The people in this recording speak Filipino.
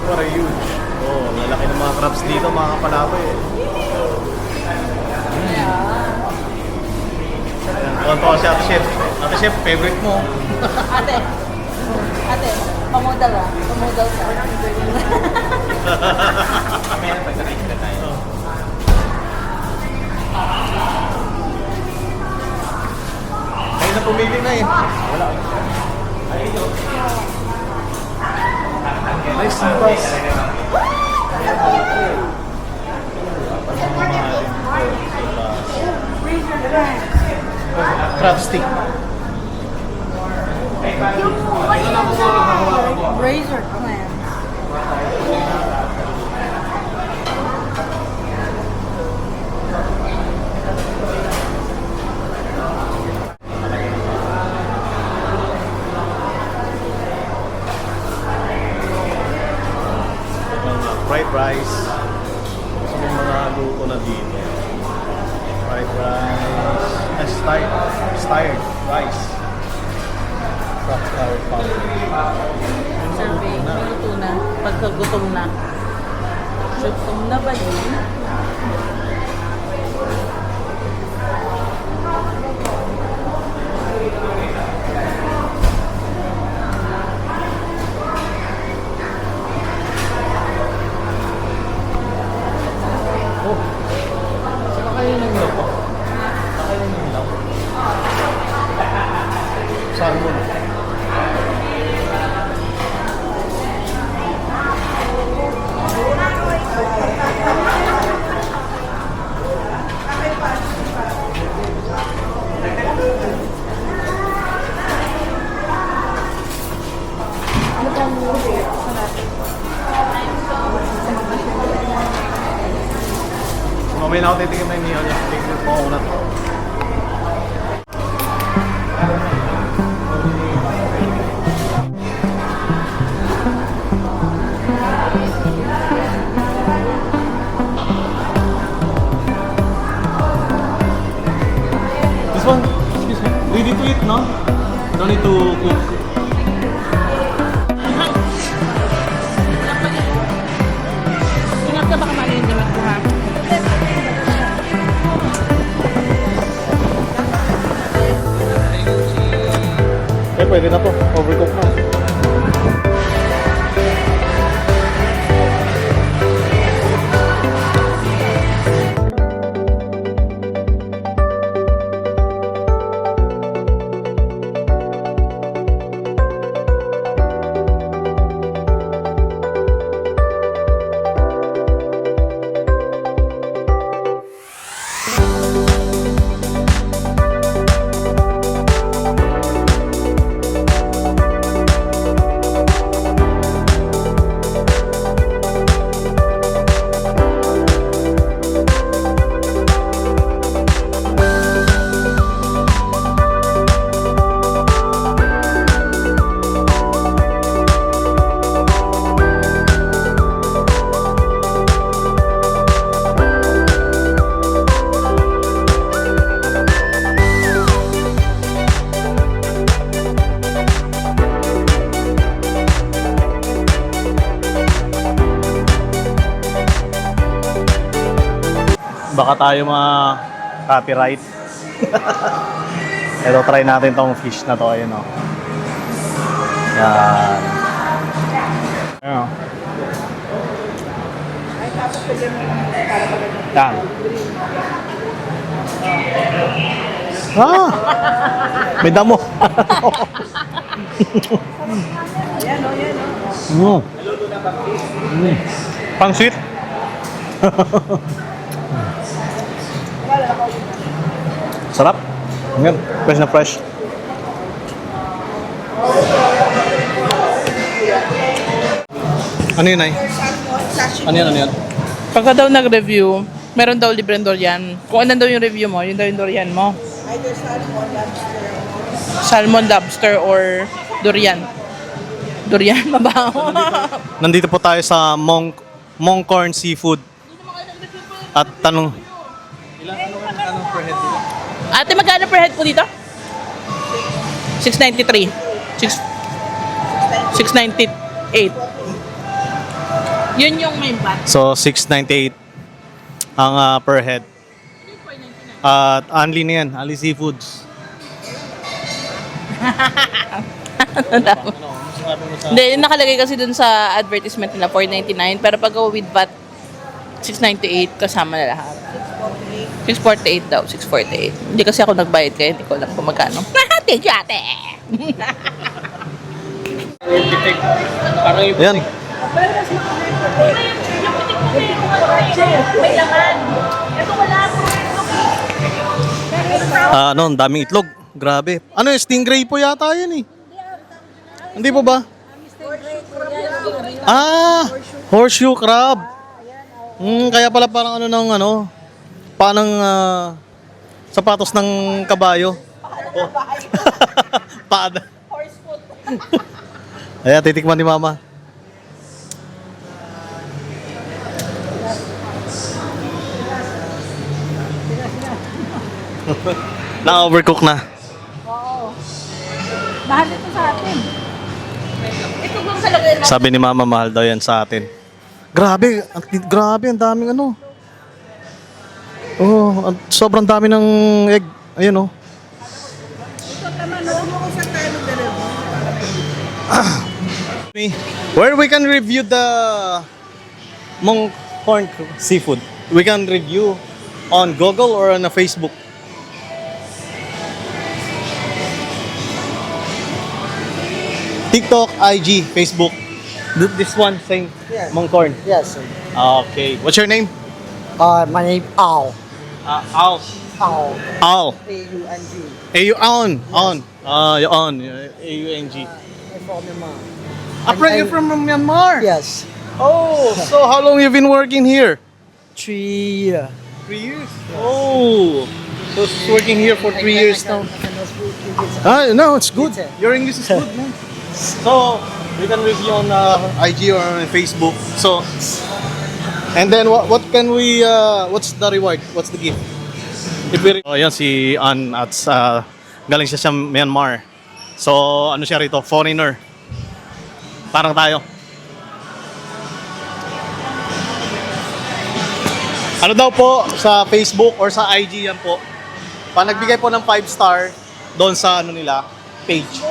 What a huge. Oh, lalaki ng mga crabs dito, mga kapalaboy eh. Tonto si Ate Chef. Ate Chef, favorite mo. Ate, pamodal ah. Pamodal ka. Kami yan, pagka-reach na tayo. Kayo na pumili na eh. Wala. Nice noodles. Crab stick. Razor clam. Fried rice. So, may mga luto na dito. Fried rice. Stirred rice. Crock-tower powder. Survey, minuto na. Pagkagutom na. Gutom na ba yun? Oh. Saka kayo ng ilaw po? Saka kayo ng ilaw? Salmon. Mamaya na ako titigil na yung niyo niya. Tignan po ako na to. This one, excuse me. Ready to eat, no? Don't need to cook. Ingat ka baka malilimit ko ha. Eh, pwede na po. Overcook na. Baka tayo ma-copyright. Ito, try natin tong fish na to. Ayun o. Yan. Ayun o. Yan. Ah! May damo. Pang sweet. Sarap. Yan. Fresh na fresh. Ano yun, Ay? Ano yan, ano yan? Pagka daw nag-review, meron daw libreng durian. Kung ano daw yung review mo, yun daw yung durian mo. Either salmon, lobster, Salmon, lobster, or durian. Durian, mabaho. Nandito po tayo sa Mongkorn Seafood. At tanong... Ate, magkano per head po dito? 693. 698. Yun yung may bat. So, 698 ang per head. At only na yan, only seafoods. Ano, masasabi mo sa... Hindi, yung nakalagay kasi dun sa advertisement nila, 499. Pero pag with VAT, 698 kasama na lahat. 648 daw, 648. Hindi kasi ako nagbayad kaya hindi ko alam kung magkano. Thank you, ate! Parang yung Ayan. May laman. Ito wala po. Ano, ang daming itlog. Grabe. Ano yung stingray po yata yan eh. Hindi po ba? Horseshoe crab. Kaya pala parang parang sapatos ng kabayo. Oh. Paada. Horse foot. Ayan, titikman ni Mama. Na-overcook na. Mahal ito sa atin. Ito bang kalagay na? Sabi ni Mama, mahal daw yan sa atin. Grabe, grabe, ang daming ano. Oh, sobrang dami ng egg. Ayun oh. Where we can review the Monghorn seafood. We can review on Google or on a Facebook. TikTok, IG, Facebook. This one same Yes. Monghorn. Yes, sir. Okay. What's your name? My name Al. Al. Al. Al. A-U-N-G. A-U-On. On. On. A-U-N-G. I'm from Myanmar. You're from Myanmar? Yes. Oh, so how long you been working here? 3 years. 3 years. Oh, so it's working here for 3 years now. No, it's good. Your English is good, man. So we can review on IG or on Facebook. So, and then what can we? What's the reward? What's the gift? If we yan si Ann at galing siya sa Myanmar. So ano siya rito? Foreigner. Parang tayo. Ano daw po sa Facebook or sa IG yan po? Pag nagbigay po ng 5 star doon sa ano nila, page.